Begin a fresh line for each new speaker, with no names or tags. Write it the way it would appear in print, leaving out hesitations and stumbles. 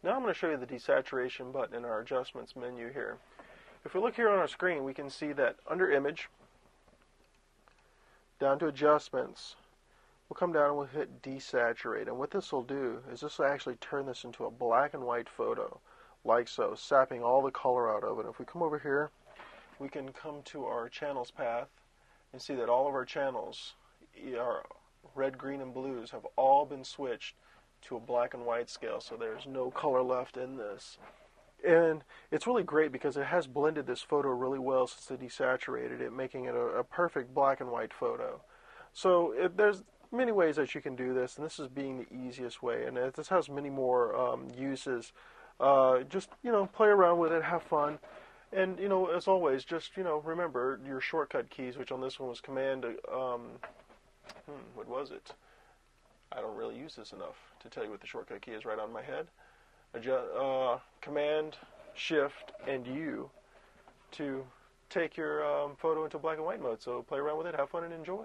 Now I'm going to show you the desaturation button in our adjustments menu here. If we look here on our screen, we can see that under Image, down to Adjustments, we'll come down and we'll hit Desaturate. And what this will do is this will actually turn this into a black and white photo, like so, sapping all the color out of it. If we come over here, we can come to our channels path and see that all of our channels, our red, green, and blues, have all been switched to a black and white scale, so there's no color left in this. And it's really great because it has blended this photo really well since they desaturated it, making it a perfect black and white photo. So there's many ways that you can do this, and this is being the easiest way. And this has many more uses. Just, play around with it, have fun. And, as always, just, remember your shortcut keys, which on this one was Command, what was it? I don't really use this enough to tell you what the shortcut key is right on my head. Command, Shift, and U to take your photo into black and white mode. So play around with it, have fun, and enjoy.